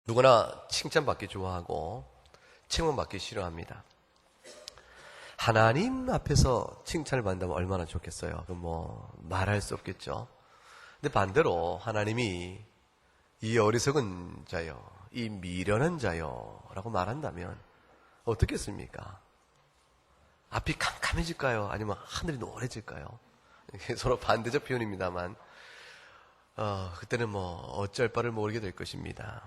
누구나 칭찬받기 좋아하고 칭찬받기 싫어합니다. 하나님 앞에서 칭찬을 받는다면 얼마나 좋겠어요. 말할 수 없겠죠. 근데 반대로 하나님이 이 어리석은 자요, 이 미련한 자요 라고 말한다면 어떻겠습니까? 앞이 캄캄해질까요? 아니면 하늘이 노래질까요? 서로 반대적 표현입니다만 그때는 어쩔 바를 모르게 될 것입니다.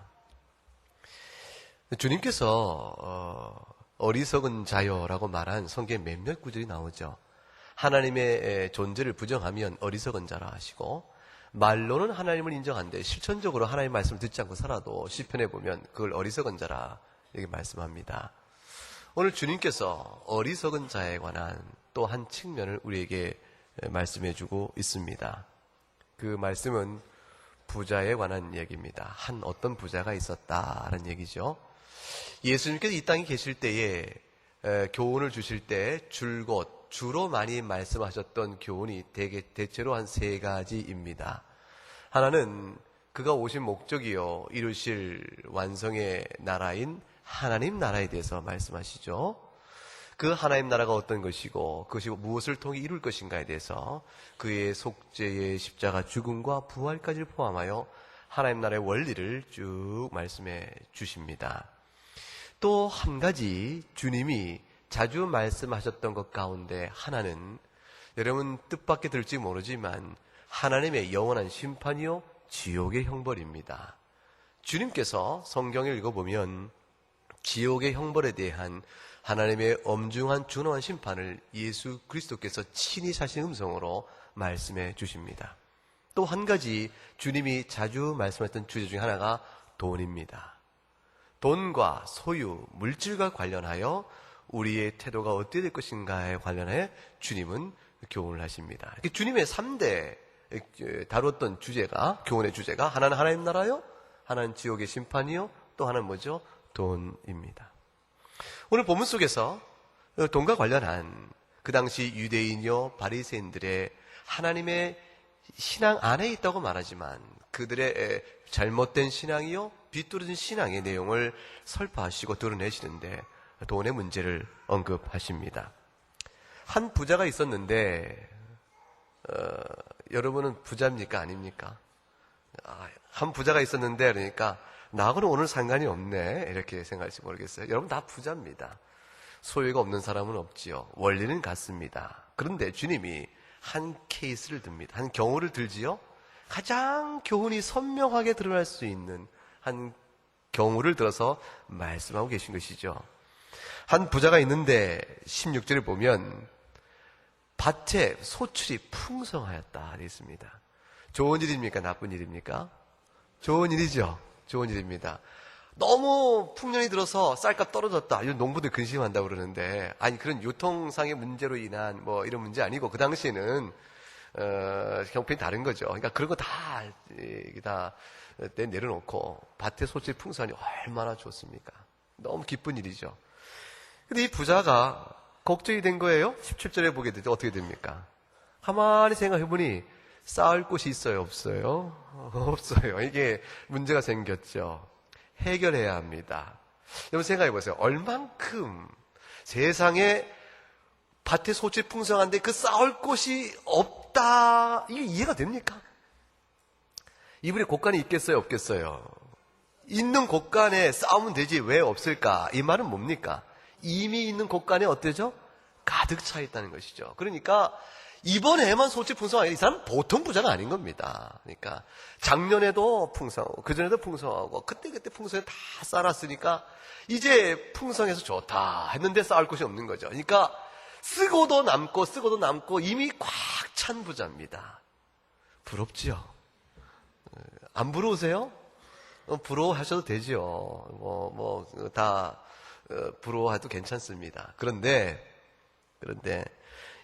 주님께서 어리석은 자요라고 말한 성경에 몇몇 구절이 나오죠. 하나님의 존재를 부정하면 어리석은 자라 하시고, 말로는 하나님을 인정하는데 실천적으로 하나님의 말씀을 듣지 않고 살아도 시편에 보면 그걸 어리석은 자라 이렇게 말씀합니다. 오늘 주님께서 어리석은 자에 관한 또 한 측면을 우리에게 말씀해 주고 있습니다. 그 말씀은 부자에 관한 얘기입니다. 한 어떤 부자가 있었다라는 얘기죠. 예수님께서 이 땅에 계실 때에 교훈을 주실 때 줄곧 주로 많이 말씀하셨던 교훈이 대체로 한 세 가지입니다. 하나는 그가 오신 목적이요 이루실 완성의 나라인 하나님 나라에 대해서 말씀하시죠. 그 하나님 나라가 어떤 것이고 그것이 무엇을 통해 이룰 것인가에 대해서 그의 속죄의 십자가 죽음과 부활까지를 포함하여 하나님 나라의 원리를 쭉 말씀해 주십니다. 또 한 가지 주님이 자주 말씀하셨던 것 가운데 하나는 여러분 뜻밖에 들지 모르지만 하나님의 영원한 심판이요 지옥의 형벌입니다. 주님께서 성경을 읽어보면 지옥의 형벌에 대한 하나님의 엄중한 준엄한 심판을 예수 그리스도께서 친히 자신 음성으로 말씀해 주십니다. 또 한 가지 주님이 자주 말씀했던 주제 중에 하나가 돈입니다. 돈과 소유, 물질과 관련하여 우리의 태도가 어떻게 될 것인가에 관련해 주님은 교훈을 하십니다. 주님의 3대 다뤘던 주제가, 교훈의 주제가 하나는 하나님 나라요, 하나는 지옥의 심판이요, 또 하나는 뭐죠? 돈입니다. 오늘 본문 속에서 돈과 관련한 그 당시 유대인요 바리새인들의 하나님의 신앙 안에 있다고 말하지만 그들의 잘못된 신앙이요 비뚤어진 신앙의 내용을 설파하시고 드러내시는데 돈의 문제를 언급하십니다. 한 부자가 있었는데 여러분은 부자입니까? 아닙니까? 한 부자가 있었는데 그러니까 나하고는 오늘 상관이 없네 이렇게 생각할지 모르겠어요. 여러분 다 부자입니다. 소유가 없는 사람은 없지요. 원리는 같습니다. 그런데 주님이 한 케이스를 듭니다. 한 경우를 들지요. 가장 교훈이 선명하게 드러날 수 있는 한 경우를 들어서 말씀하고 계신 것이죠. 한 부자가 있는데 16절에 보면 밭에 소출이 풍성하였다 되어 있습니다. 좋은 일입니까? 나쁜 일입니까? 좋은 일이죠. 좋은 일입니다. 너무 풍년이 들어서 쌀값 떨어졌다. 이런 농부들 근심한다고 그러는데, 아니, 그런 유통상의 문제로 인한 이런 문제 아니고, 그 당시에는, 형편이 다른 거죠. 그러니까 그런 거 다 내려놓고, 밭에 소출이 풍성하니 얼마나 좋습니까? 너무 기쁜 일이죠. 근데 이 부자가 걱정이 된 거예요? 17절에 보게 되죠. 어떻게 됩니까? 가만히 생각해보니, 쌓을 곳이 있어요? 없어요? 없어요. 이게 문제가 생겼죠. 해결해야 합니다. 여러분 생각해 보세요. 얼만큼 세상에 밭에 소출이 풍성한데 그 쌓을 곳이 없다. 이게 이해가 됩니까? 이분이 곳간이 있겠어요? 없겠어요? 있는 곳간에 쌓으면 되지 왜 없을까? 이 말은 뭡니까? 이미 있는 곳간에 어때죠? 가득 차 있다는 것이죠. 그러니까 이번에만 소출이 풍성하게 이 사람은 보통 부자가 아닌 겁니다. 그러니까 작년에도 풍성하고 그전에도 풍성하고 그때 풍성에 다 쌓았으니까 이제 풍성해서 좋다 했는데 쌓을 곳이 없는 거죠. 그러니까 쓰고도 남고 이미 꽉 찬 부자입니다. 부럽지요? 안 부러우세요? 부러워하셔도 되죠. 다 부러워해도 괜찮습니다. 그런데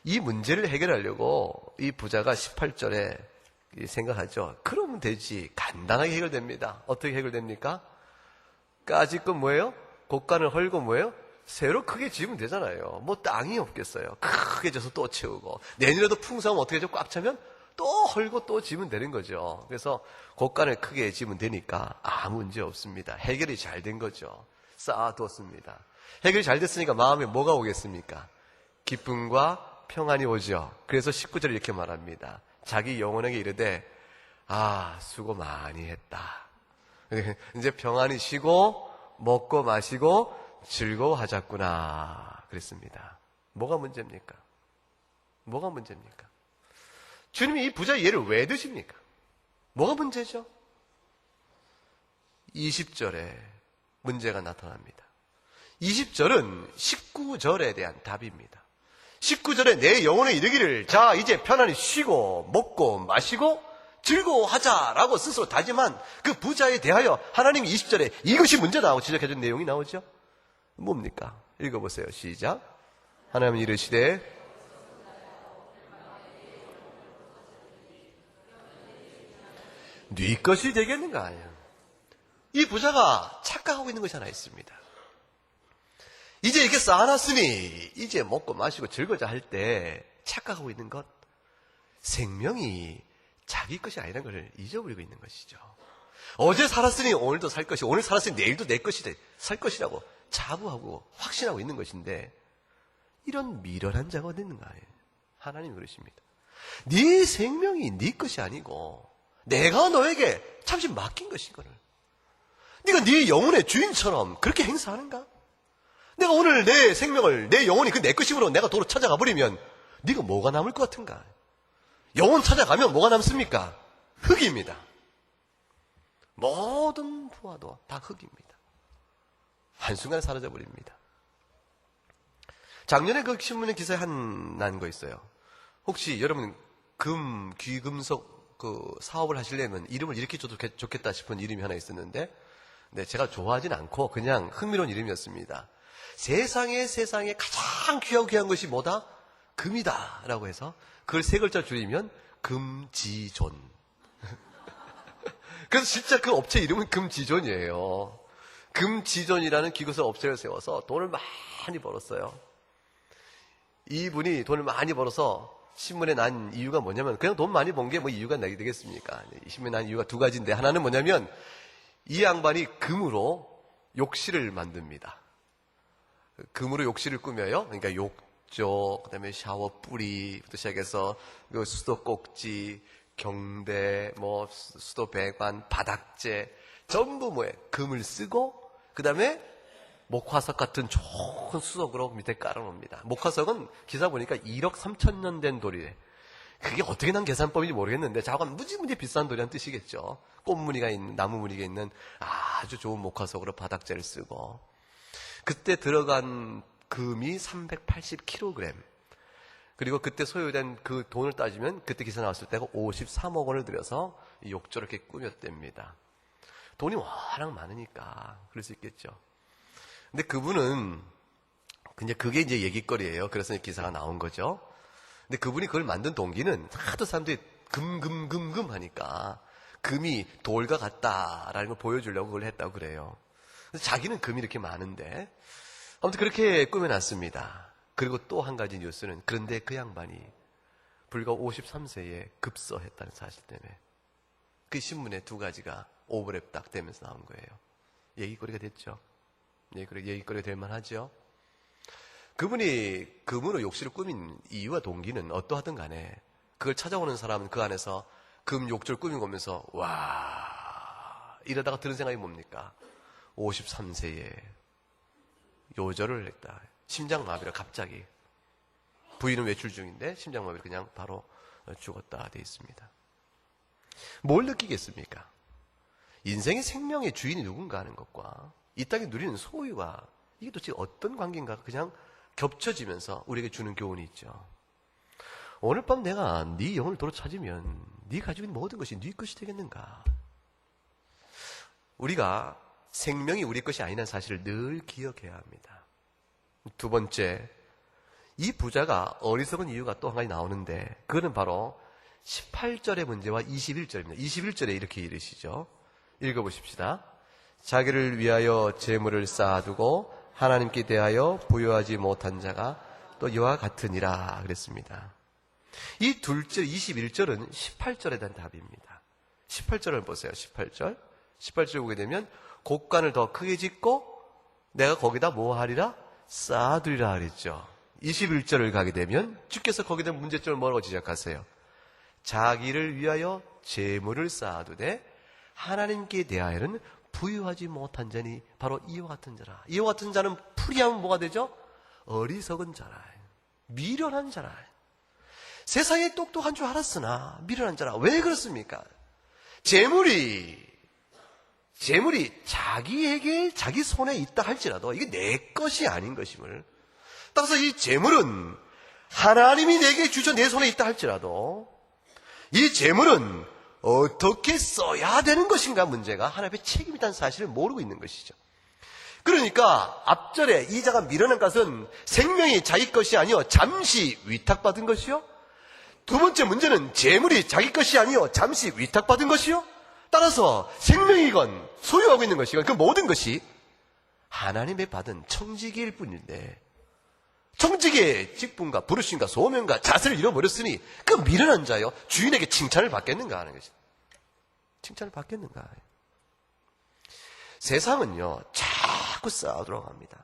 이 문제를 해결하려고 이 부자가 18절에 생각하죠. 그러면 되지. 간단하게 해결됩니다. 어떻게 해결됩니까? 까짓건 뭐예요? 곳간을 헐고 뭐예요? 새로 크게 지으면 되잖아요. 땅이 없겠어요. 크게 져서 또 채우고. 내년에도 풍성하면 어떻게 해죠? 꽉 차면 또 헐고 또 지면 되는 거죠. 그래서 곡간을 크게 지면 되니까 아무 문제 없습니다. 해결이 잘 된 거죠. 쌓아두었습니다. 해결이 잘 됐으니까 마음에 뭐가 오겠습니까? 기쁨과 평안이 오죠. 그래서 19절에 이렇게 말합니다. 자기 영혼에게 이르되 수고 많이 했다. 이제 평안히 쉬고 먹고 마시고 즐거워하자꾸나 그랬습니다. 뭐가 문제입니까? 뭐가 문제입니까? 주님이 이 부자의 예를 왜 드십니까? 뭐가 문제죠? 20절에 문제가 나타납니다. 20절은 19절에 대한 답입니다. 19절에 내 영혼에 이르기를 자 이제 편안히 쉬고 먹고 마시고 즐거워하자라고 스스로 다짐한 그 부자에 대하여 하나님이 20절에 이것이 문제다 하고 지적해준 내용이 나오죠. 뭡니까? 읽어보세요. 시작. 하나님은 이르시되 네 것이 되겠는가? 이 부자가 착각하고 있는 것이 하나 있습니다. 이제 이렇게 쌓아놨으니 이제 먹고 마시고 즐거자 할 때 착각하고 있는 것, 생명이 자기 것이 아니라는 것을 잊어버리고 있는 것이죠. 어제 살았으니 오늘도 살 것이고 오늘 살았으니 내일도 내 것이다 살 것이라고 자부하고 확신하고 있는 것인데 이런 미련한 자가 어디 있는가? 하나님이 그러십니다. 네 생명이 네 것이 아니고 내가 너에게 잠시 맡긴 것이거늘. 네가 네 영혼의 주인처럼 그렇게 행사하는가? 내가 오늘 내 생명을 내 영혼이 그 내 것이므로 내가 도로 찾아가 버리면 네가 뭐가 남을 것 같은가? 영혼 찾아가면 뭐가 남습니까? 흙입니다. 모든 부와도 다 흙입니다. 한순간에 사라져 버립니다. 작년에 그 신문에 기사에 난 거 있어요. 혹시 여러분 귀금속 그 사업을 하시려면 이름을 이렇게 줘도 좋겠다 싶은 이름이 하나 있었는데 제가 좋아하진 않고 그냥 흥미로운 이름이었습니다. 세상에 가장 귀한 것이 뭐다? 금이다 라고 해서 그걸 세 글자 줄이면 금지존. 그래서 진짜 그 업체 이름은 금지존이에요. 금지존이라는 기구사 업체를 세워서 돈을 많이 벌었어요. 이분이 돈을 많이 벌어서 신문에 난 이유가 뭐냐면 그냥 돈 많이 번 게 뭐 이유가 나게 되겠습니까? 이 신문에 난 이유가 두 가지인데 하나는 뭐냐면 이 양반이 금으로 욕실을 만듭니다. 금으로 욕실을 꾸며요. 그러니까 욕조, 그다음에 샤워 뿌리부터 시작해서 그 수도 꼭지, 경대, 뭐 수도 배관, 바닥재 전부 금을 쓰고 그다음에 목화석 같은 좋은 수석으로 밑에 깔아놓습니다. 목화석은 기사 보니까 1억 3천 년 된 돌이래. 그게 어떻게 난 계산법인지 모르겠는데 자관 무지무지 비싼 돌이란 뜻이겠죠. 꽃무늬가 있는 나무 무늬가 있는 아주 좋은 목화석으로 바닥재를 쓰고 그때 들어간 금이 380kg. 그리고 그때 소요된 그 돈을 따지면 그때 기사 나왔을 때가 53억 원을 들여서 이 욕조를 이렇게 꾸몄답니다. 돈이 워낙 많으니까 그럴 수 있겠죠. 근데 그분은 그게 이제 얘기거리예요. 그래서 기사가 나온 거죠. 근데 그분이 그걸 만든 동기는 하도 사람들이 금 하니까 금이 돌과 같다라는 걸 보여주려고 그걸 했다고 그래요. 그래서 자기는 금이 이렇게 많은데 아무튼 그렇게 꾸며놨습니다. 그리고 또 한 가지 뉴스는 그런데 그 양반이 불과 53세에 급서했다는 사실 때문에 그 신문에 두 가지가 오버랩 딱 되면서 나온 거예요. 얘기거리가 됐죠. 얘기거리가 될 만하죠. 그분이 금으로 욕실을 꾸민 이유와 동기는 어떠하든 간에 그걸 찾아오는 사람은 그 안에서 금 욕조를 꾸미고 오면서 와 이러다가 드는 생각이 뭡니까? 53세에 요절을 했다. 심장마비로 갑자기 부인은 외출 중인데 심장마비로 그냥 바로 죽었다 돼 있습니다. 뭘 느끼겠습니까? 인생의 생명의 주인이 누군가 하는 것과 이 땅에 누리는 소유가 이게 도대체 어떤 관계인가 그냥 겹쳐지면서 우리에게 주는 교훈이 있죠. 오늘 밤 내가 네 영혼을 도로 찾으면 네 가지고 있는 모든 것이 네 것이 되겠는가? 우리가 생명이 우리 것이 아니라는 사실을 늘 기억해야 합니다. 두 번째, 이 부자가 어리석은 이유가 또 한 가지 나오는데 그거는 바로 18절의 문제와 21절입니다. 21절에 이렇게 이르시죠. 읽어보십시다. 자기를 위하여 재물을 쌓아두고 하나님께 대하여 부여하지 못한 자가 또 이와 같으니라 그랬습니다. 이 둘째 21절은 18절에 대한 답입니다. 18절을 보세요. 18절. 18절 보게 되면 곡간을 더 크게 짓고 내가 거기다 뭐 하리라? 쌓아두리라 그랬죠. 21절을 가게 되면 주께서 거기다 문제점을 뭐라고 지적하세요? 자기를 위하여 재물을 쌓아두되 하나님께 대하여는 부유하지 못한 자니 바로 이와 같은 자라. 이와 같은 자는 풀이하면 뭐가 되죠? 어리석은 자라. 미련한 자라. 세상에 똑똑한 줄 알았으나 미련한 자라. 왜 그렇습니까? 재물이 자기에게 자기 손에 있다 할지라도 이게 내 것이 아닌 것임을, 따라서 이 재물은 하나님이 내게 주셔 내 손에 있다 할지라도 이 재물은 어떻게 써야 되는 것인가 문제가 하나님의 책임이라는 사실을 모르고 있는 것이죠. 그러니까 앞절에 이자가 미련한 것은 생명이 자기 것이 아니요 잠시 위탁받은 것이요, 두 번째 문제는 재물이 자기 것이 아니요 잠시 위탁받은 것이요, 따라서 생명이건 소유하고 있는 것이건 그 모든 것이 하나님의 받은 청지기일 뿐인데 청지기의 직분과 부르심과 소명과 자세를 잃어버렸으니 그 미련한 자요 주인에게 칭찬을 받겠는가 하는 것입니다. 칭찬을 받겠는가. 세상은요 자꾸 쌓아두라고 합니다.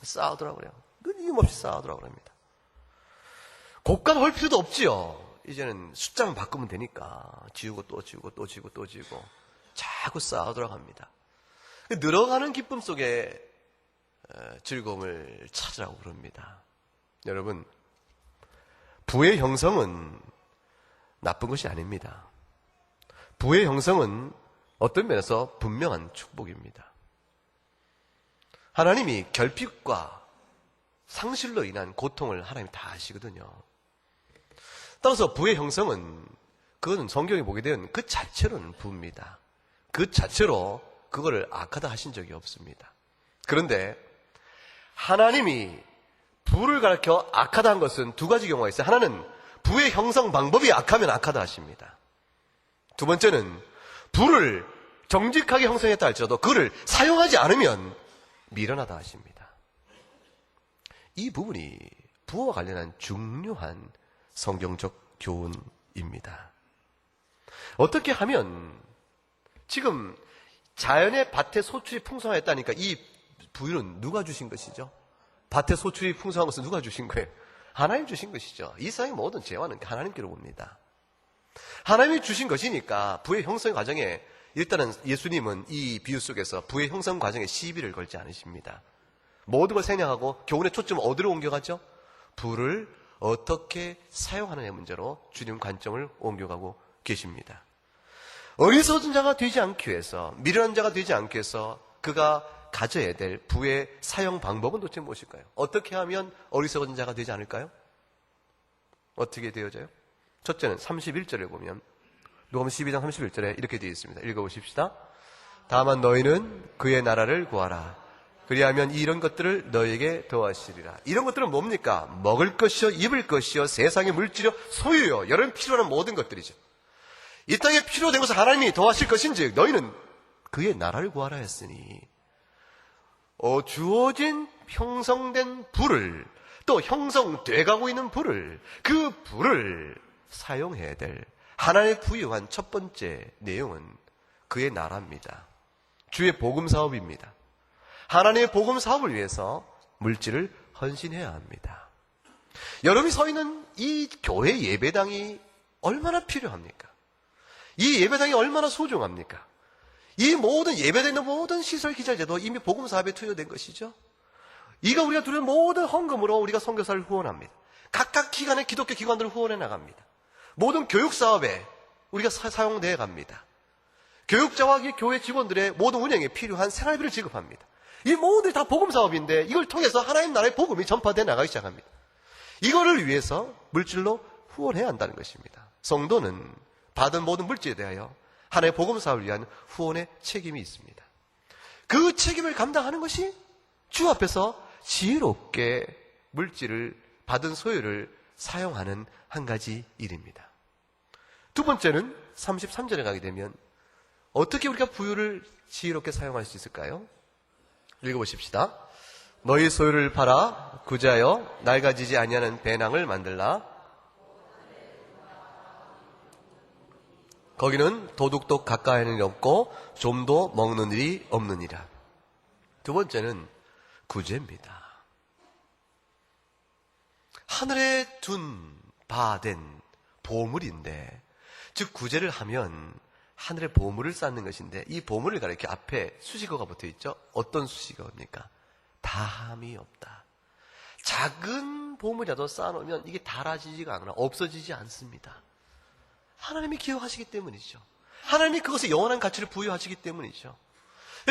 쌓아두라고 그래요. 끊임없이 쌓아두라고 합니다. 곡간 할 필요도 없지요. 이제는 숫자만 바꾸면 되니까 지우고 또 지우고 또 지우고 또 지우고 자꾸 쌓아두라고 합니다. 늘어가는 기쁨 속에 즐거움을 찾으라고 그럽니다. 여러분, 부의 형성은 나쁜 것이 아닙니다. 부의 형성은 어떤 면에서 분명한 축복입니다. 하나님이 결핍과 상실로 인한 고통을 하나님이 다 아시거든요. 따라서 부의 형성은 그거는 성경에 보게 되면 그 자체로는 부입니다. 그 자체로 그거를 악하다 하신 적이 없습니다. 그런데 하나님이 부를 가르쳐 악하다 한 것은 두 가지 경우가 있어요. 하나는 부의 형성 방법이 악하면 악하다 하십니다. 두 번째는 부를 정직하게 형성했다 할지라도 그를 사용하지 않으면 미련하다 하십니다. 이 부분이 부와 관련한 중요한 성경적 교훈입니다. 어떻게 하면 지금 자연의 밭의 소출이 풍성했다니까 이 부유는 누가 주신 것이죠? 밭의 소출이 풍성한 것은 누가 주신 거예요? 하나님 주신 것이죠. 이 세상의 모든 재화는 하나님께로 옵니다. 하나님이 주신 것이니까 부의 형성 과정에 일단은 예수님은 이 비유 속에서 부의 형성 과정에 시비를 걸지 않으십니다. 모든 걸 생략하고 교훈의 초점을 어디로 옮겨가죠? 부를 어떻게 사용하느냐의 문제로 주님 관점을 옮겨가고 계십니다. 어리석은 자가 되지 않기 위해서, 미련한 자가 되지 않기 위해서 그가 가져야 될 부의 사용 방법은 도대체 무엇일까요? 어떻게 하면 어리석은 자가 되지 않을까요? 어떻게 되어져요? 첫째는 31절에 보면 누가복음 12장 31절에 이렇게 되어 있습니다. 읽어보십시다. 다만 너희는 그의 나라를 구하라. 그리하면 이런 것들을 너희에게 더하시리라. 이런 것들은 뭡니까? 먹을 것이요, 입을 것이요, 세상의 물질이요, 소유요, 여러분 필요한 모든 것들이죠. 이 땅에 필요된 것을 하나님이 더하실 것인지 너희는 그의 나라를 구하라 했으니 주어진 형성된 부를, 또 형성돼가고 있는 부를, 그 부를 사용해야 될 하나님의 부여한 첫 번째 내용은 그의 나라입니다. 주의 복음 사업입니다. 하나님의 복음 사업을 위해서 물질을 헌신해야 합니다. 여러분이 서 있는 이 교회 예배당이 얼마나 필요합니까? 이 예배당이 얼마나 소중합니까? 이 모든 예배되는 모든 시설 기자재도 이미 복음 사업에 투여된 것이죠. 이거 우리가 드리는 모든 헌금으로 우리가 선교사를 후원합니다. 각각 기관의 기독교 기관들을 후원해 나갑니다. 모든 교육 사업에 우리가 사용되어 갑니다. 교육자와 교회 직원들의 모든 운영에 필요한 생활비를 지급합니다. 이 모든 다 복음 사업인데 이걸 통해서 하나님 나라의 복음이 전파되어 나가기 시작합니다. 이거를 위해서 물질로 후원해야 한다는 것입니다. 성도는 받은 모든 물질에 대하여 하나님의 복음 사업을 위한 후원의 책임이 있습니다. 그 책임을 감당하는 것이 주 앞에서 지혜롭게 물질을 받은 소유를 사용하는 한 가지 일입니다. 두 번째는 33절에 가게 되면 어떻게 우리가 부유를 지혜롭게 사용할 수 있을까요? 읽어보십시다. 너희 소유를 팔아 구제하여 낡아지지 아니하는 배낭을 만들라. 거기는 도둑도 가까이는 없고 좀도 먹는 일이 없느니라. 두 번째는 구제입니다. 하늘에 둔 바 된 보물인데, 즉 구제를 하면 하늘에 보물을 쌓는 것인데, 이 보물을 가리켜 앞에 수식어가 붙어 있죠. 어떤 수식어입니까? 다함이 없다. 작은 보물이라도 쌓아놓으면 이게 닳아지지가 않거나 없어지지 않습니다. 하나님이 기억하시기 때문이죠. 하나님이 그것에 영원한 가치를 부여하시기 때문이죠.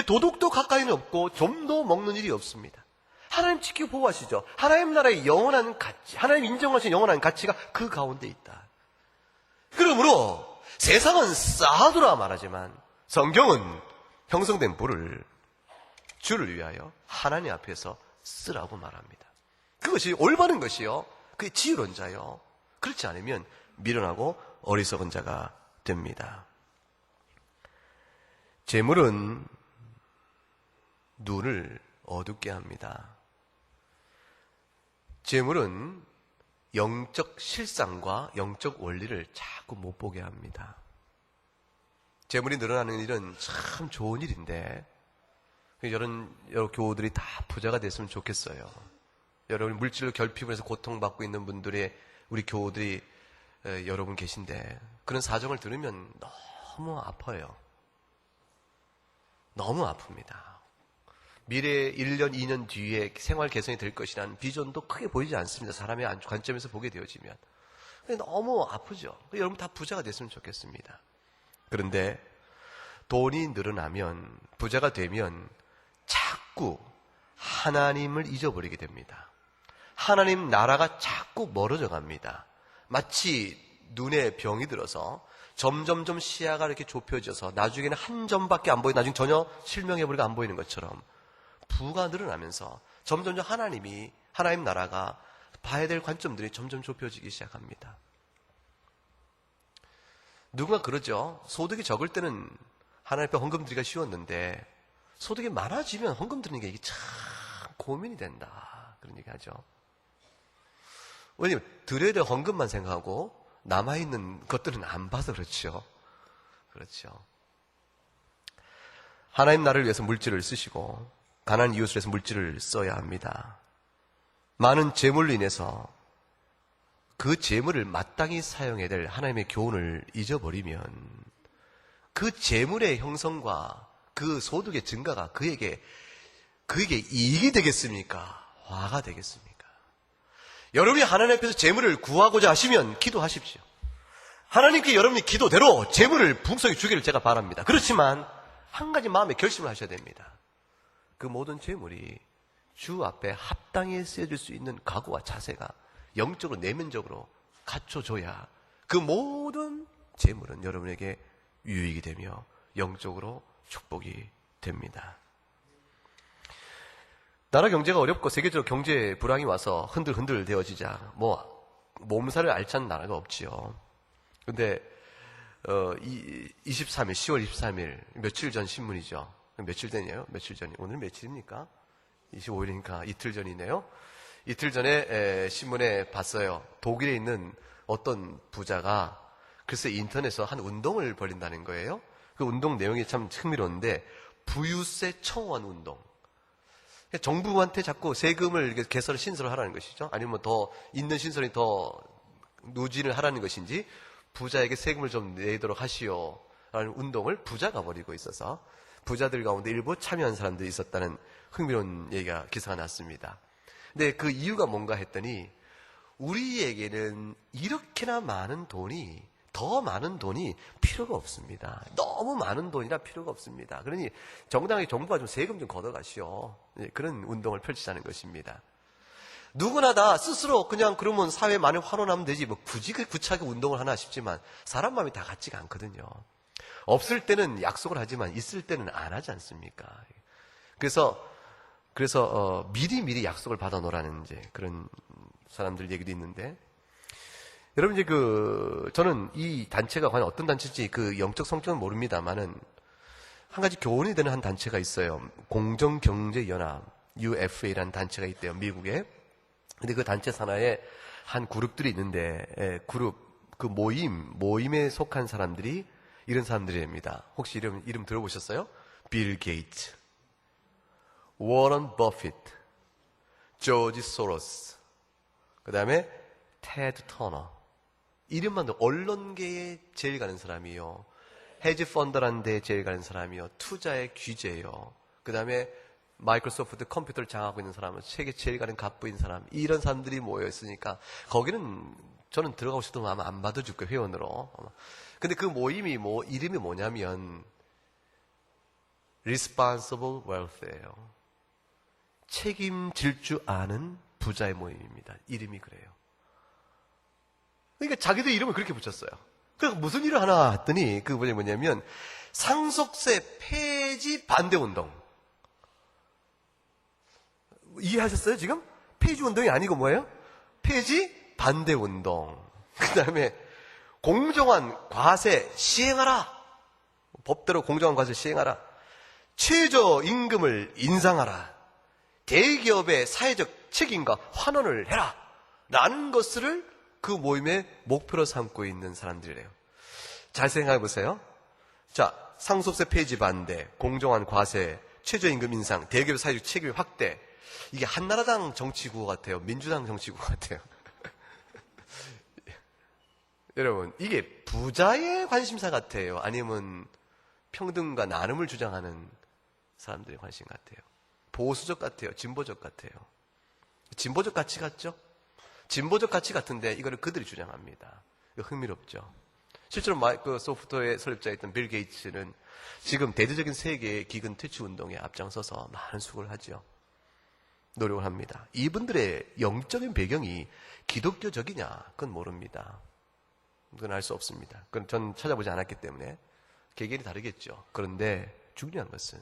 도둑도 가까이는 없고 좀도 먹는 일이 없습니다. 하나님 지키고 보호하시죠. 하나님 나라의 영원한 가치, 하나님 인정하신 영원한 가치가 그 가운데 있다. 그러므로 세상은 쌓아두라 말하지만 성경은 형성된 부를 주를 위하여 하나님 앞에서 쓰라고 말합니다. 그것이 올바른 것이요, 그게 지혜로운 자요. 그렇지 않으면 미련하고 어리석은 자가 됩니다. 재물은 눈을 어둡게 합니다. 재물은 영적 실상과 영적 원리를 자꾸 못 보게 합니다. 재물이 늘어나는 일은 참 좋은 일인데, 여러분 교우들이 다 부자가 됐으면 좋겠어요. 여러분 물질로 결핍을 해서 고통받고 있는 분들의 우리 교우들이 여러분 계신데, 그런 사정을 들으면 너무 아파요. 너무 아픕니다. 미래 1년, 2년 뒤에 생활 개선이 될 것이라는 비전도 크게 보이지 않습니다. 사람의 관점에서 보게 되어지면. 너무 아프죠. 여러분 다 부자가 됐으면 좋겠습니다. 그런데 돈이 늘어나면, 부자가 되면 자꾸 하나님을 잊어버리게 됩니다. 하나님 나라가 자꾸 멀어져 갑니다. 마치 눈에 병이 들어서 점점점 시야가 이렇게 좁혀져서 나중에는 한 점밖에 안 보이고 나중에 전혀 실명해버리고 안 보이는 것처럼 부가 늘어나면서 점점점 하나님 나라가 봐야 될 관점들이 점점 좁혀지기 시작합니다. 누구나 그러죠. 소득이 적을 때는 하나님 앞에 헌금 드리기가 쉬웠는데, 소득이 많아지면 헌금 드리는 게 이게 참 고민이 된다, 그런 얘기 하죠. 왜냐면 드려야 될 헌금만 생각하고 남아있는 것들은 안 봐서 그렇죠. 그렇죠. 하나님 나라를 위해서 물질을 쓰시고 가난한 이웃을 위해서 물질을 써야 합니다. 많은 재물로 인해서 그 재물을 마땅히 사용해야 될 하나님의 교훈을 잊어버리면 그 재물의 형성과 그 소득의 증가가 그에게 이익이 되겠습니까? 화가 되겠습니까? 여러분이 하나님 앞에서 재물을 구하고자 하시면 기도하십시오. 하나님께 여러분이 기도대로 재물을 풍성히 주기를 제가 바랍니다. 그렇지만 한 가지 마음에 결심을 하셔야 됩니다. 그 모든 재물이 주 앞에 합당히 쓰여질 수 있는 각오와 자세가 영적으로 내면적으로 갖춰져야 그 모든 재물은 여러분에게 유익이 되며 영적으로 축복이 됩니다. 나라 경제가 어렵고 세계적으로 경제 불황이 와서 흔들흔들 되어지자 몸살을 앓지 않는 나라가 없지요. 근데 23일 10월 23일 며칠 전 신문이죠. 며칠 되네요. 며칠 전이. 오늘 며칠입니까? 25일이니까 이틀 전이네요. 이틀 전에 신문에 봤어요. 독일에 있는 어떤 부자가 글쎄 인터넷에서 한 운동을 벌인다는 거예요. 그 운동 내용이 참 흥미로운데, 부유세 청원 운동. 정부한테 자꾸 세금을 개설 신설을 하라는 것이죠. 아니면 더 있는 신설이 더 누진을 하라는 것인지, 부자에게 세금을 좀 내도록 하시오 라는 운동을 부자가 벌이고 있어서 부자들 가운데 일부 참여한 사람들이 있었다는 흥미로운 얘기가 기사가 났습니다. 근데 그 이유가 뭔가 했더니, 우리에게는 이렇게나 많은 돈이, 더 많은 돈이 필요가 없습니다. 너무 많은 돈이라 필요가 없습니다. 그러니 정당하게 정부가 좀 세금 좀 걷어가시오. 그런 운동을 펼치자는 것입니다. 누구나 다 스스로 그냥 그러면 사회에 많이 환원하면 되지 굳이 그 구차하게 운동을 하나 싶지만 사람 마음이 다 같지가 않거든요. 없을 때는 약속을 하지만 있을 때는 안 하지 않습니까? 그래서 미리 약속을 받아 놓으라는 그런 사람들 얘기도 있는데, 여러분 저는 이 단체가 과연 어떤 단체인지 그 영적 성격은 모릅니다만은 한 가지 교훈이 되는 한 단체가 있어요. 공정경제연합 UFA라는 단체가 있대요, 미국에. 근데 그 단체 산하에 한 그룹들이 있는데, 그 모임에 속한 사람들이 이런 사람들입니다. 혹시 이름 들어보셨어요? 빌 게이츠, 워런 버핏, 조지 소로스, 그 다음에 테드 터너. 이름만 도 언론계에 제일 가는 사람이요. 헤지 펀드라는 데에 제일 가는 사람이요. 투자의 귀재요. 그 다음에 마이크로소프트 컴퓨터를 장악하고 있는 사람은 세계 제일 가는 갑부인 사람. 이런 사람들이 모여있으니까 거기는 저는 들어가고 싶어도 아마 안 받아줄 거예요, 회원으로. 근데 그 모임이 이름이 뭐냐면 Responsible Wealth예요. 책임질 줄 아는 부자의 모임입니다. 이름이 그래요. 그러니까 자기들 이름을 그렇게 붙였어요. 그래서 무슨 일을 하나 했더니 그 뭐냐면 상속세 폐지 반대 운동. 이해하셨어요 지금? 폐지 운동이 아니고 뭐예요? 폐지 반대 운동. 그 다음에 공정한 과세 시행하라. 법대로 공정한 과세 시행하라. 최저임금을 인상하라. 대기업의 사회적 책임과 환원을 해라. 라는 것을 그 모임의 목표로 삼고 있는 사람들이래요. 잘 생각해 보세요. 자, 상속세 폐지 반대, 공정한 과세, 최저임금 인상, 대기업 사회적 책임 확대. 이게 한나라당 정치구호 같아요. 민주당 정치구호 같아요. 여러분, 이게 부자의 관심사 같아요? 아니면 평등과 나눔을 주장하는 사람들의 관심 같아요? 보수적 같아요? 진보적 같아요? 진보적 가치 같죠? 진보적 가치 같은데 이거를 그들이 주장합니다. 이거 흥미롭죠? 실제로 마이크로소프트의 설립자였던 빌 게이츠는 지금 대대적인 세계의 기근 퇴치 운동에 앞장서서 많은 수고를 하죠. 노력을 합니다. 이분들의 영적인 배경이 기독교적이냐? 그건 모릅니다. 그건 알 수 없습니다. 그건 전 찾아보지 않았기 때문에 개개인이 다르겠죠. 그런데 중요한 것은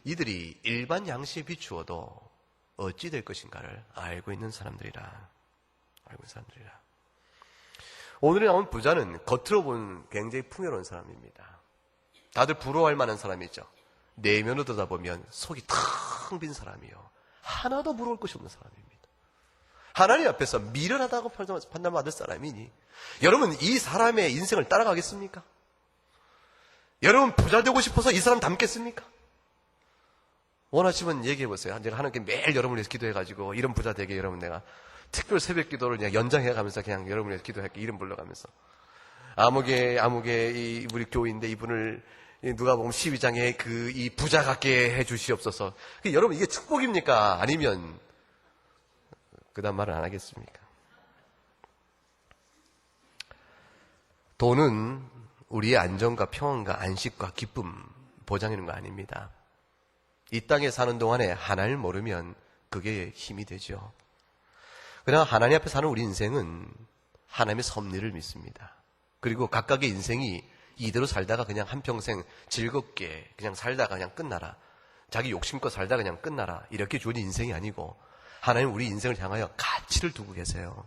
이들이 일반 양식에 비추어도 어찌 될 것인가를 알고 있는 사람들이라. 오늘에 나온 부자는 겉으로 보면 굉장히 풍요로운 사람입니다. 다들 부러워할 만한 사람이죠. 내면으로 들여다보면 속이 텅 빈 사람이요. 하나도 부러울 것이 없는 사람입니다. 하나님 앞에서 미련하다고 판단받을 사람이니 여러분 이 사람의 인생을 따라가겠습니까? 여러분 부자 되고 싶어서 이 사람 닮겠습니까? 원하시면 얘기해보세요. 제가 하나님께 매일 여러분을 위해서 기도해가지고 이런 부자 되게 여러분 내가 특별 새벽 기도를 그냥 연장해가면서 그냥 여러분을 위해서 기도할게. 이름 불러가면서 아무개 우리 교인데 이분을 누가 보면 12장에 이 부자 같게 해주시옵소서. 여러분 이게 축복입니까? 아니면 그 다음 말을 안 하겠습니까? 돈은 우리의 안정과 평안과 안식과 기쁨 보장하는 거 아닙니다. 이 땅에 사는 동안에 하나님을 모르면 그게 힘이 되죠. 그러나 하나님 앞에 사는 우리 인생은 하나님의 섭리를 믿습니다. 그리고 각각의 인생이 이대로 살다가 그냥 한평생 즐겁게 그냥 살다가 그냥 끝나라. 자기 욕심껏 살다가 그냥 끝나라. 이렇게 좋은 인생이 아니고 하나님 우리 인생을 향하여 가치를 두고 계세요.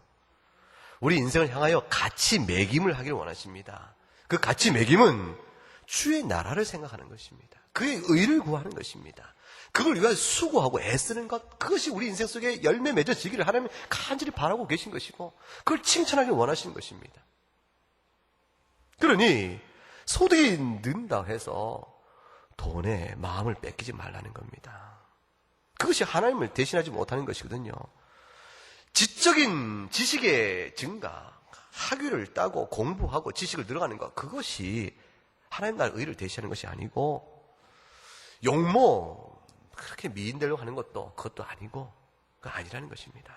우리 인생을 향하여 가치 매김을 하기를 원하십니다. 그 가치 매김은 주의 나라를 생각하는 것입니다. 그의 의를 구하는 것입니다. 그걸 위하여 수고하고 애쓰는 것, 그것이 우리 인생 속에 열매 맺어지기를 하나님 간절히 바라고 계신 것이고 그걸 칭찬하기를 원하시는 것입니다. 그러니 소득이 는다 해서 돈에 마음을 뺏기지 말라는 겁니다. 그것이 하나님을 대신하지 못하는 것이거든요. 지적인 지식의 증가, 학위를 따고 공부하고 지식을 늘어가는 것, 그것이 하나님 나라의 의를 대신하는 것이 아니고 용모 그렇게 미인되려고 하는 것도 그것도 아니고 그거 아니라는 것입니다.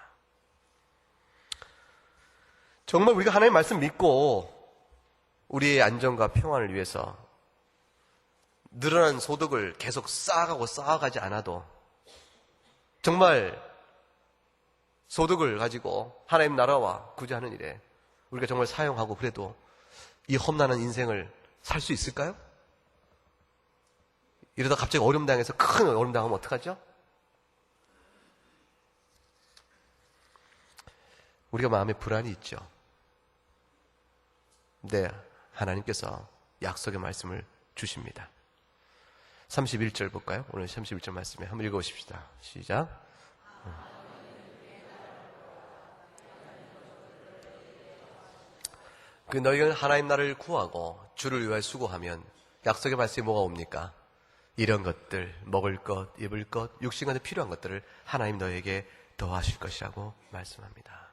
정말 우리가 하나님의 말씀 믿고 우리의 안정과 평안을 위해서 늘어난 소득을 계속 쌓아가지 않아도 정말 소득을 가지고 하나님 나라와 구제하는 일에 우리가 정말 사용하고 그래도 이 험난한 인생을 살 수 있을까요? 이러다 갑자기 어려움 당해서 큰 어려움 당하면 어떡하죠? 우리가 마음에 불안이 있죠. 근데 하나님께서 약속의 말씀을 주십니다. 31절 볼까요? 오늘 31절 말씀에 한번 읽어보십시다. 시작. 그 너희는 하나님 나라를 구하고 주를 위하여 수고하면 약속의 말씀이 뭐가 옵니까? 이런 것들, 먹을 것, 입을 것, 육신간에 필요한 것들을 하나님 너에게 더하실 것이라고 말씀합니다.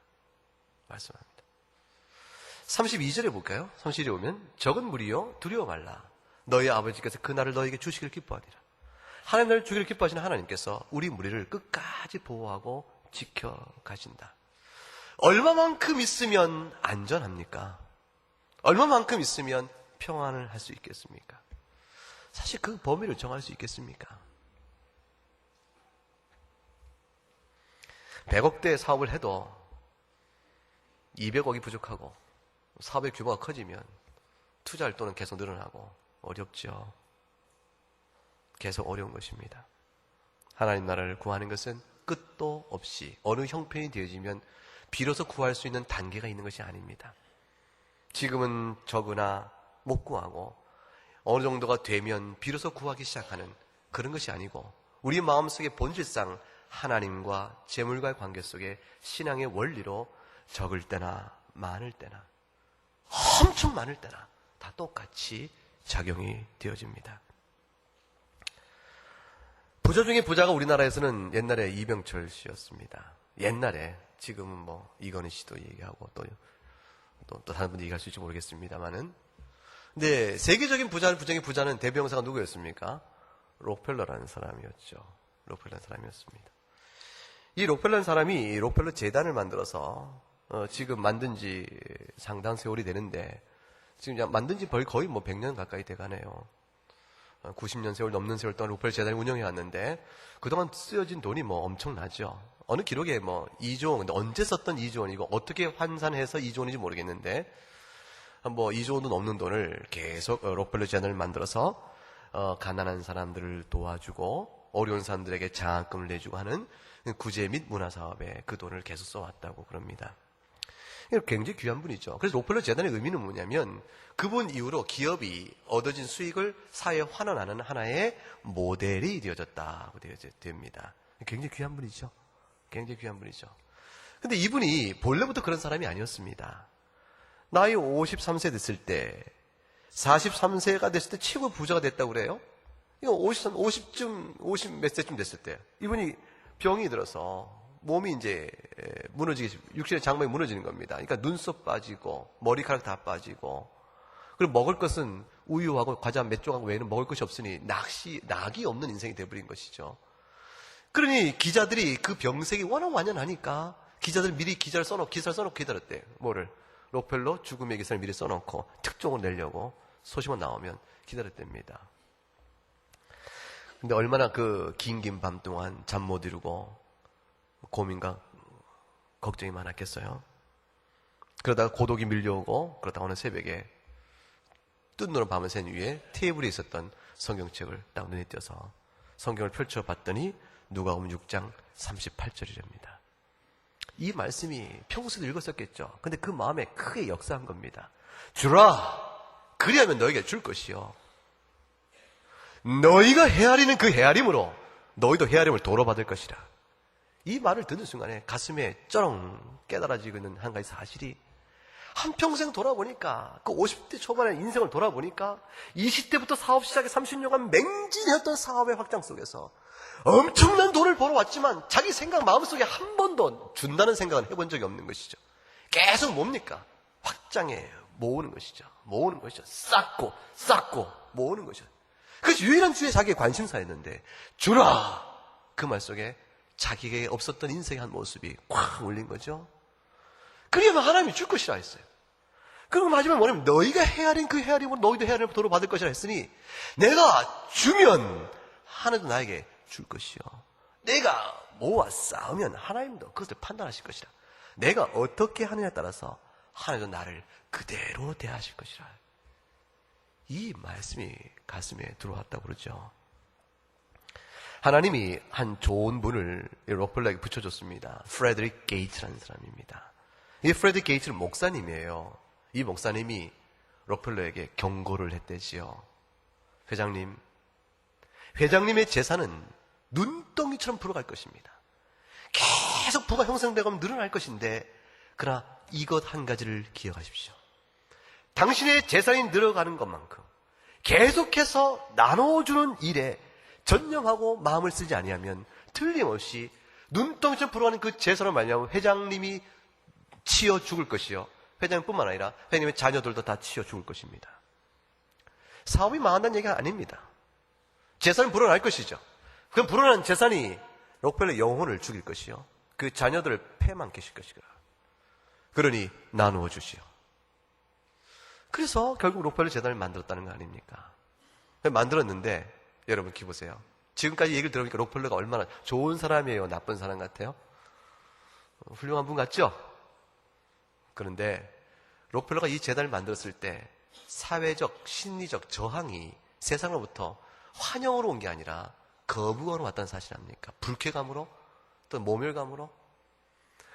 32절에 볼까요? 32절에 보면 적은 무리여 두려워 말라. 너희 아버지께서 그 날을 너에게 주시기를 기뻐하리라. 하나님 나라를 주기를 기뻐하시는 하나님께서 우리 무리를 끝까지 보호하고 지켜가신다. 얼마만큼 있으면 안전합니까? 얼마만큼 있으면 평안을 할 수 있겠습니까? 사실 그 범위를 정할 수 있겠습니까? 100억대 사업을 해도 200억이 부족하고 사업의 규모가 커지면 투자 활동은 계속 늘어나고 어렵죠. 계속 어려운 것입니다. 하나님 나라를 구하는 것은 끝도 없이 어느 형편이 되어지면 비로소 구할 수 있는 단계가 있는 것이 아닙니다. 지금은 적으나 못 구하고 어느 정도가 되면 비로소 구하기 시작하는 그런 것이 아니고 우리 마음속의 본질상 하나님과 재물과의 관계 속에 신앙의 원리로 적을 때나 많을 때나 엄청 많을 때나 다 똑같이 작용이 되어집니다. 부자 중에 부자가 우리나라에서는 옛날에 이병철 씨였습니다. 옛날에, 지금은 뭐 이건희 씨도 얘기하고 또 다른 분들 얘기할 수 있을지 모르겠습니다만은, 근데 세계적인 부자 중에 부자는 대명사가 누구였습니까? 록펠러라는 사람이었죠. 록펠러라는 사람이었습니다. 이 록펠러라는 사람이 록펠러 재단을 만들어서 지금 만든 지 상당 세월이 되는데, 지금 만든 지 거의 뭐 100년 가까이 돼가네요. 90년 세월 넘는 세월 동안 록펠러 재단을 운영해 왔는데, 그동안 쓰여진 돈이 뭐 엄청나죠. 어느 기록에 뭐 2조 원, 근데 언제 썼던 2조 원이고 어떻게 환산해서 2조 원인지 모르겠는데, 뭐 2조 원도 넘는 돈을 계속 록펠러 재단을 만들어서 가난한 사람들을 도와주고 어려운 사람들에게 장학금을 내주고 하는 구제 및 문화 사업에 그 돈을 계속 써왔다고 그럽니다. 굉장히 귀한 분이죠. 그래서 록펠러 재단의 의미는 뭐냐면 그분 이후로 기업이 얻어진 수익을 사회에 환원하는 하나의 모델이 되어졌다고 됩니다. 굉장히 귀한 분이죠. 굉장히 귀한 분이죠. 근데 이분이 본래부터 그런 사람이 아니었습니다. 나이 53세 됐을 때, 43세가 됐을 때 최고 부자가 됐다고 그래요? 이거 50 몇 세쯤 됐을 때, 이분이 병이 들어서 몸이 이제 무너지게, 육신의 장막이 무너지는 겁니다. 그러니까 눈썹 빠지고, 머리카락 다 빠지고, 그리고 먹을 것은 우유하고 과자 몇 조각 외에는 먹을 것이 없으니 낙이 없는 인생이 되어버린 것이죠. 그러니 기자들이 그 병색이 워낙 완연하니까 기자들이 미리 기사를 써놓고 기다렸대요. 뭐를? 록펠러 죽음의 기사를 미리 써놓고 특종을 내려고 소식만 나오면 기다렸답니다. 근데 얼마나 그 긴 밤 동안 잠 못 이루고 고민과 걱정이 많았겠어요. 그러다가 고독이 밀려오고 그러다가 어느 새벽에 뜬 눈으로 밤을 샌 위에 테이블에 있었던 성경책을 딱 눈에 띄어서 성경을 펼쳐봤더니 누가복음 6장 38절이랍니다. 이 말씀이 평소에도 읽었었겠죠. 근데 그 마음에 크게 역사한 겁니다. 주라, 그리하면 너에게 줄 것이요. 너희가 헤아리는 그 헤아림으로 너희도 헤아림을 도로 받을 것이라. 이 말을 듣는 순간에 가슴에 쩌렁 깨달아지고 있는 한 가지 사실이, 한평생 돌아보니까, 그 50대 초반의 인생을 돌아보니까 20대부터 사업 시작에 30년간 맹진했던 사업의 확장 속에서 엄청난 돈을 벌어왔지만 자기 생각 마음속에 한 번도 준다는 생각은 해본 적이 없는 것이죠. 계속 뭡니까? 확장해 모으는 것이죠. 쌓고 모으는 것이죠. 그래서 유일한 주에 자기의 관심사였는데, 주라! 그 말 속에 자기에게 없었던 인생의 한 모습이 꽉 올린 거죠. 그러면 하나님이 줄 것이라 했어요. 그리고 마지막에 뭐냐면 너희가 헤아린 그 헤아림으로 너희도 헤아림을 도로 받을 것이라 했으니, 내가 주면 하나님도 나에게 줄 것이요. 내가 모아 쌓으면 하나님도 그것을 판단하실 것이라. 내가 어떻게 하느냐에 따라서 하나님도 나를 그대로 대하실 것이라. 이 말씀이 가슴에 들어왔다고 그러죠. 하나님이 한 좋은 분을 록펠러에게 붙여줬습니다. 프레드릭 게이츠라는 사람입니다. 이 프레드릭 게이츠는 목사님이에요. 이 목사님이 록펠러에게 경고를 했대지요. 회장님의 재산은 눈덩이처럼 불어갈 것입니다. 계속 부가 형성되고 늘어날 것인데, 그러나 이것 한 가지를 기억하십시오. 당신의 재산이 늘어가는 것만큼 계속해서 나눠주는 일에 전념하고 마음을 쓰지 아니하면 틀림없이 눈덩이처럼 불어가는 그 재산을 말미암아 회장님이 치여 죽을 것이요, 회장뿐만 아니라 회장님의 자녀들도 다 치여 죽을 것입니다. 사업이 망한다는 얘기가 아닙니다. 재산은 불어날 것이죠. 그 불어난 재산이 록펠러 영혼을 죽일 것이요, 그 자녀들을 패망케 시킬 것이라. 그러니 나누어 주시오. 그래서 결국 록펠러 재단을 만들었다는 거 아닙니까? 만들었는데 여러분 기보세요. 지금까지 얘기를 들어보니까 록펠러가 얼마나 좋은 사람이에요, 나쁜 사람 같아요? 훌륭한 분 같죠? 그런데 록펠러가 이 재단을 만들었을 때 사회적, 심리적 저항이 세상으로부터 환영으로 온 게 아니라 거부감으로 왔다는 사실 아닙니까? 불쾌감으로, 또 모멸감으로.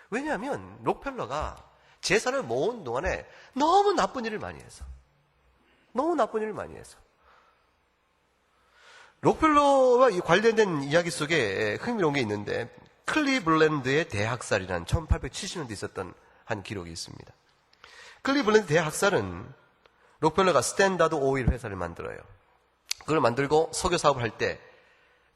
왜냐하면 록펠러가 재산을 모은 동안에 너무 나쁜 일을 많이 해서, 록펠러와 관련된 이야기 속에 흥미로운 게 있는데, 클리블랜드의 대학살이라는 1870년대에 있었던 한 기록이 있습니다. 클리블랜드 대학살은 록펠러가 스탠다드 오일 회사를 만들어요. 그걸 만들고 석유 사업을 할 때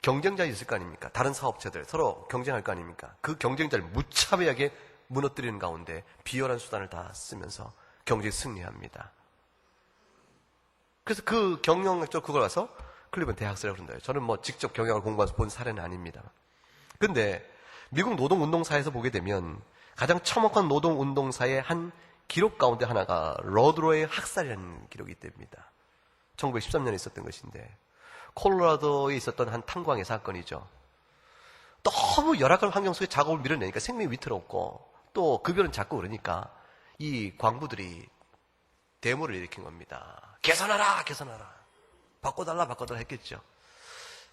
경쟁자가 있을 거 아닙니까? 다른 사업체들 서로 경쟁할 거 아닙니까? 그 경쟁자를 무차별하게 무너뜨리는 가운데 비열한 수단을 다 쓰면서 경쟁에 승리합니다. 그래서 그 경영적 그걸 와서 클리블랜드 대학살이라고 그런다. 저는 뭐 직접 경영을 공부해서 본 사례는 아닙니다. 근데 미국 노동운동사에서 보게 되면 가장 참혹한 노동운동사의 한 기록 가운데 하나가 로드로의 학살이라는 기록이 있답니다. 1913년에 있었던 것인데, 콜로라도에 있었던 한 탄광의 사건이죠. 너무 열악한 환경 속에 작업을 밀어내니까 생명이 위태롭고 또 급여는 작고 그러니까 이 광부들이 데모를 일으킨 겁니다. 개선하라, 개선하라. 바꿔달라, 바꿔달라 했겠죠.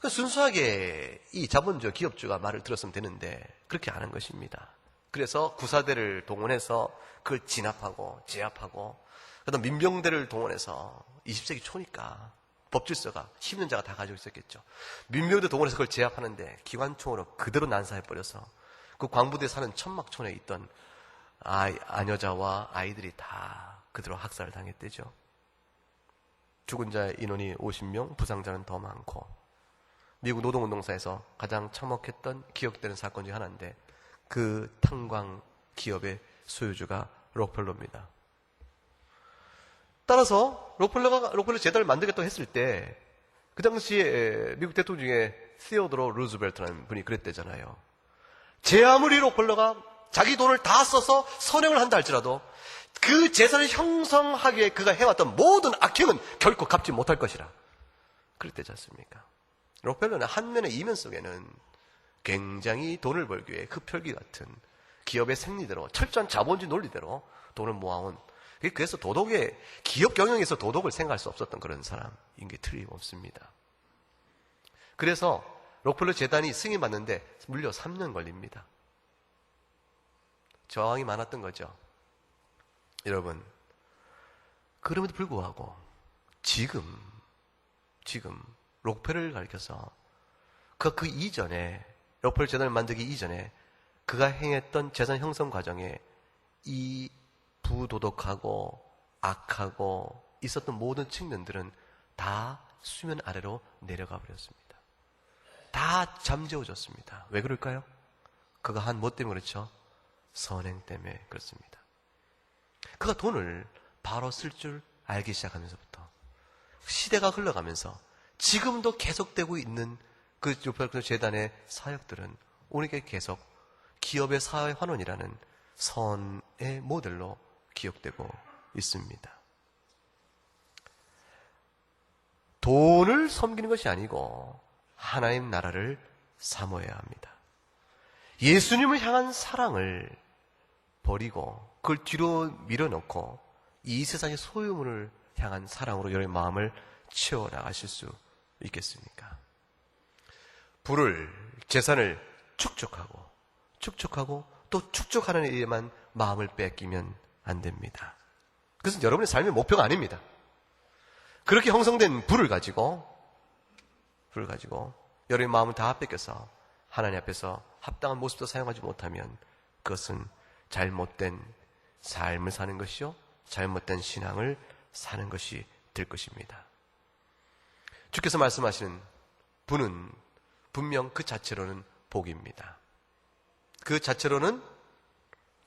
순수하게 이 자본주의 기업주가 말을 들었으면 되는데 그렇게 안 한 것입니다. 그래서 구사대를 동원해서 그걸 진압하고 제압하고, 그다음 민병대를 동원해서 20세기 초니까 법질서가 10년자가 다 가지고 있었겠죠. 민병대 동원해서 그걸 제압하는데 기관총으로 그대로 난사해버려서 그 광부대에 사는 천막촌에 있던 아녀자와 아이들이 다 그대로 학살을 당했대죠. 죽은 자의 인원이 50명, 부상자는 더 많고, 미국 노동운동사에서 가장 참혹했던 기억되는 사건 중 하나인데 그 탄광 기업의 소유주가 록펠러입니다. 따라서 록펠러 재단을 만들겠다고 했을 때 그 당시에 미국 대통령 중에 시어도로 루즈벨트라는 분이 그랬대잖아요. 제 아무리 록펠러가 자기 돈을 다 써서 선행을 한다 할지라도 그 재산을 형성하기 위해 그가 해왔던 모든 악행은 결코 갚지 못할 것이라 그랬대지 않습니까? 록펠러는 한면의 이면 속에는 굉장히 돈을 벌기 위해 흡혈귀 같은 기업의 생리대로, 철저한 자본주의 논리대로 돈을 모아온, 그래서 기업 경영에서 도덕을 생각할 수 없었던 그런 사람인 게 틀림없습니다. 그래서 록펠러 재단이 승인받는데 무려 3년 걸립니다. 저항이 많았던 거죠. 여러분, 그럼에도 불구하고 지금 록펠러를 가리켜서 그 이전에, 록펠러 재단을 만들기 이전에 그가 행했던 재산 형성 과정에 이 부도덕하고 악하고 있었던 모든 측면들은 다 수면 아래로 내려가 버렸습니다. 다 잠재워졌습니다. 왜 그럴까요? 그가 한 뭐 때문에 그렇죠? 선행 때문에 그렇습니다. 그가 돈을 바로 쓸 줄 알기 시작하면서부터 시대가 흘러가면서 지금도 계속되고 있는 그 록펠러 재단의 사역들은 우리에게 계속 기업의 사회 환원이라는 선의 모델로 기억되고 있습니다. 돈을 섬기는 것이 아니고 하나님 나라를 사모해야 합니다. 예수님을 향한 사랑을 버리고 그걸 뒤로 밀어넣고 이 세상의 소유물을 향한 사랑으로 여러분의 마음을 채워나가실 수 있겠습니까? 재산을 축적하고 또 축적하는 일에만 마음을 뺏기면 안 됩니다. 그것은 여러분의 삶의 목표가 아닙니다. 그렇게 형성된 부를 가지고 여러분의 마음을 다 뺏겨서 하나님 앞에서 합당한 모습도 사용하지 못하면 그것은 잘못된 삶을 사는 것이요, 잘못된 신앙을 사는 것이 될 것입니다. 주께서 말씀하시는 부는 분명 그 자체로는 복입니다. 그 자체로는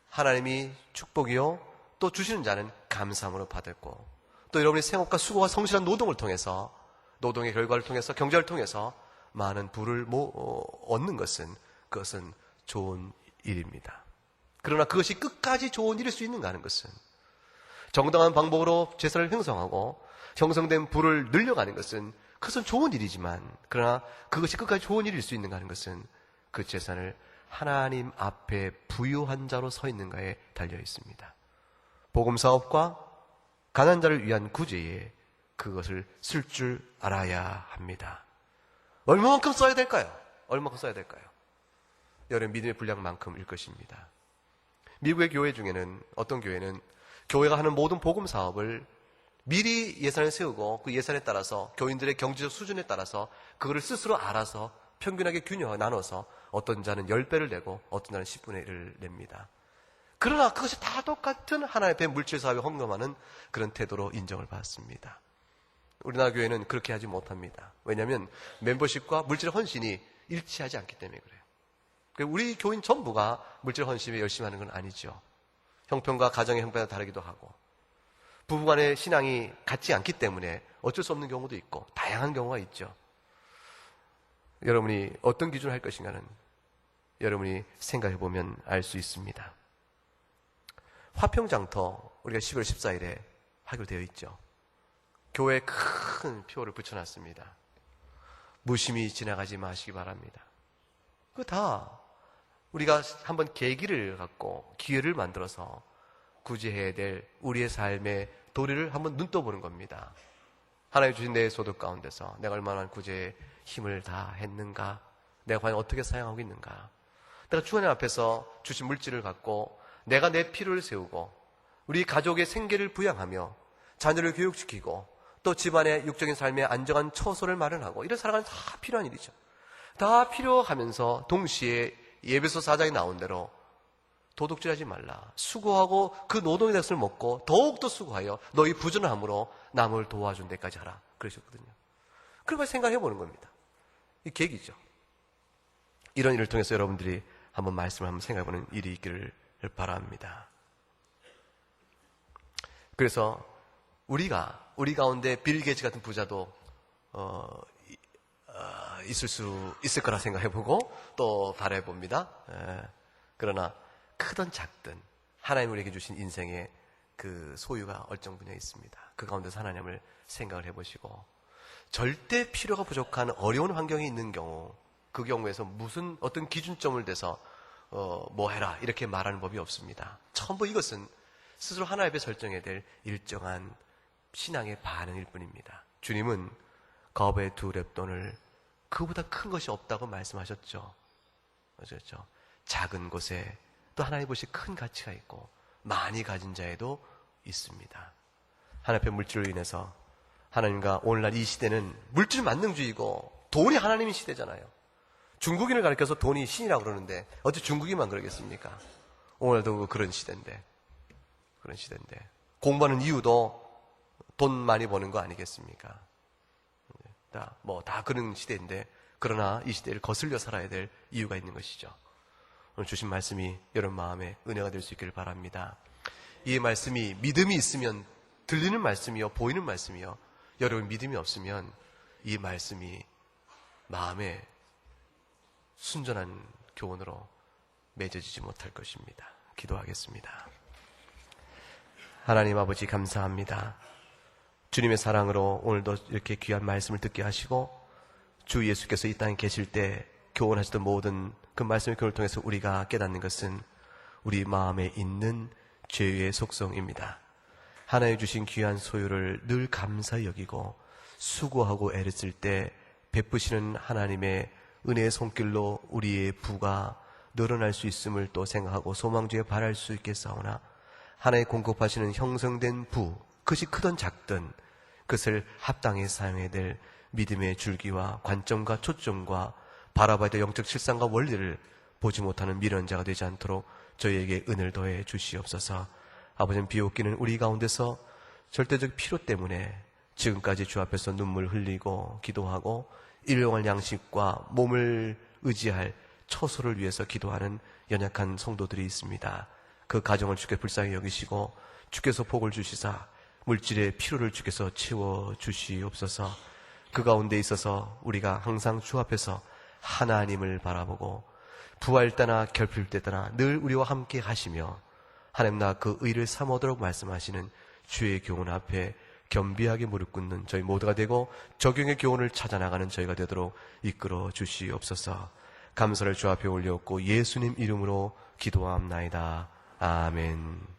하나님이 축복이요 또 주시는 자는 감사함으로 받았고, 또 여러분의 생업과 수고와 성실한 노동을 통해서, 노동의 결과를 통해서, 경제를 통해서 많은 부를 얻는 것은, 그것은 좋은 일입니다. 그러나 그것이 끝까지 좋은 일일 수 있는가 하는 것은, 정당한 방법으로 재산을 형성하고 형성된 부를 늘려가는 것은 그것은 좋은 일이지만, 그러나 그것이 끝까지 좋은 일일 수 있는가 하는 것은 그 재산을 하나님 앞에 부유한 자로 서 있는가에 달려 있습니다. 복음사업과 가난한 자를 위한 구제에 그것을 쓸 줄 알아야 합니다. 얼마만큼 써야 될까요? 얼마만큼 써야 될까요? 여러분 믿음의 분량만큼일 것입니다. 미국의 교회 중에는, 어떤 교회는 교회가 하는 모든 복음사업을 미리 예산을 세우고 그 예산에 따라서 교인들의 경제적 수준에 따라서 그거를 스스로 알아서 평균하게 균형을 나눠서 어떤 자는 10배를 내고 어떤 자는 10분의 1을 냅니다. 그러나 그것이 다 똑같은 하나님 앞에 물질사업에 헌금하는 그런 태도로 인정을 받습니다. 우리나라 교회는 그렇게 하지 못합니다. 왜냐하면 멤버십과 물질 헌신이 일치하지 않기 때문에 그래요. 우리 교인 전부가 물질 헌신에 열심히 하는 건 아니죠. 형편과 가정의 형편이 다르기도 하고, 부부간의 신앙이 같지 않기 때문에 어쩔 수 없는 경우도 있고 다양한 경우가 있죠. 여러분이 어떤 기준을 할 것인가는 여러분이 생각해 보면 알 수 있습니다. 화평장터 우리가 11월 14일에 하기로 되어 있죠. 교회에 큰 표를 붙여놨습니다. 무심히 지나가지 마시기 바랍니다. 그거 다 우리가 한번 계기를 갖고 기회를 만들어서 구제해야 될 우리의 삶의 도리를 한번 눈 떠보는 겁니다. 하나님 주신 내 소득 가운데서 내가 얼마나 구제에 힘을 다했는가, 내가 과연 어떻게 사용하고 있는가, 내가 주 하나님 앞에서 주신 물질을 갖고 내가 내 필요를 세우고 우리 가족의 생계를 부양하며 자녀를 교육시키고 또 집안의 육적인 삶의 안정한 처소를 마련하고 이런 살아가는 다 필요한 일이죠. 다 필요하면서 동시에 예배소 4장에 나온 대로 도둑질하지 말라. 수고하고 그 노동의 넋을 먹고 더욱더 수고하여 너희 부전함으로 남을 도와준 데까지 하라. 그러셨거든요. 그런 걸 생각해 보는 겁니다. 이 계기죠. 이런 일을 통해서 여러분들이 한번 말씀을 한번 생각해 보는 일이 있기를 바랍니다. 그래서 우리 가운데 빌 게이츠 같은 부자도 있을 거라 생각해 보고 또 바라해 봅니다. 그러나 크든 작든 하나님 우리에게 주신 인생의 그 소유가 얼정 분야에 있습니다. 그 가운데서 하나님을 생각을 해보시고, 절대 필요가 부족한 어려운 환경이 있는 경우, 그 경우에서 무슨 어떤 기준점을 대서 뭐 해라 이렇게 말하는 법이 없습니다. 전부 이것은 스스로 하나님 앞에 설정해야 될 일정한 신앙의 반응일 뿐입니다. 주님은 겁의 2렙돈을 그보다 큰 것이 없다고 말씀하셨죠. 그렇죠? 작은 곳에 또 하나님 보시 큰 가치가 있고 많이 가진 자에도 있습니다. 하나님 앞에 물질로 인해서 하나님과 오늘날 이 시대는 물질 만능주의고 돈이 하나님의 시대잖아요. 중국인을 가리켜서 돈이 신이라고 그러는데 어째 중국인만 그러겠습니까? 오늘도 그런 시대인데 공부하는 이유도 돈 많이 버는 거 아니겠습니까? 다 그런 시대인데, 그러나 이 시대를 거슬려 살아야 될 이유가 있는 것이죠. 오늘 주신 말씀이 여러분 마음에 은혜가 될 수 있기를 바랍니다. 이 말씀이 믿음이 있으면 들리는 말씀이요, 보이는 말씀이요, 여러분 믿음이 없으면 이 말씀이 마음에 순전한 교훈으로 맺어지지 못할 것입니다. 기도하겠습니다. 하나님 아버지 감사합니다. 주님의 사랑으로 오늘도 이렇게 귀한 말씀을 듣게 하시고, 주 예수께서 이 땅에 계실 때 교훈하시던 모든 그 말씀의 교훈을 통해서 우리가 깨닫는 것은 우리 마음에 있는 죄의 속성입니다. 하나님 주신 귀한 소유를 늘 감사히 여기고 수고하고 애를 쓸 때 베푸시는 하나님의 은혜의 손길로 우리의 부가 늘어날 수 있음을 또 생각하고 소망주에 바랄 수 있겠사오나, 하나님 공급하시는 형성된 부, 그것이 크든 작든 그것을 합당히 사용해야 될 믿음의 줄기와 관점과 초점과 바라봐야 될 영적 실상과 원리를 보지 못하는 미련자가 되지 않도록 저희에게 은혜를 더해 주시옵소서. 아버지는 비옥기는 우리 가운데서 절대적 필요 때문에 지금까지 주 앞에서 눈물 흘리고 기도하고 일용할 양식과 몸을 의지할 처소를 위해서 기도하는 연약한 성도들이 있습니다. 그 가정을 주께 불쌍히 여기시고 주께서 복을 주시사 물질의 필요를 주께서 채워주시옵소서. 그 가운데 있어서 우리가 항상 주 앞에서 하나님을 바라보고 부활 때나 결핍 때나 늘 우리와 함께 하시며 하나님 나 그 의를 삼으도록 말씀하시는 주의 교훈 앞에 겸비하게 무릎 꿇는 저희 모두가 되고 적용의 교훈을 찾아나가는 저희가 되도록 이끌어 주시옵소서. 감사를 주 앞에 올려놓고 예수님 이름으로 기도함나이다. 아멘.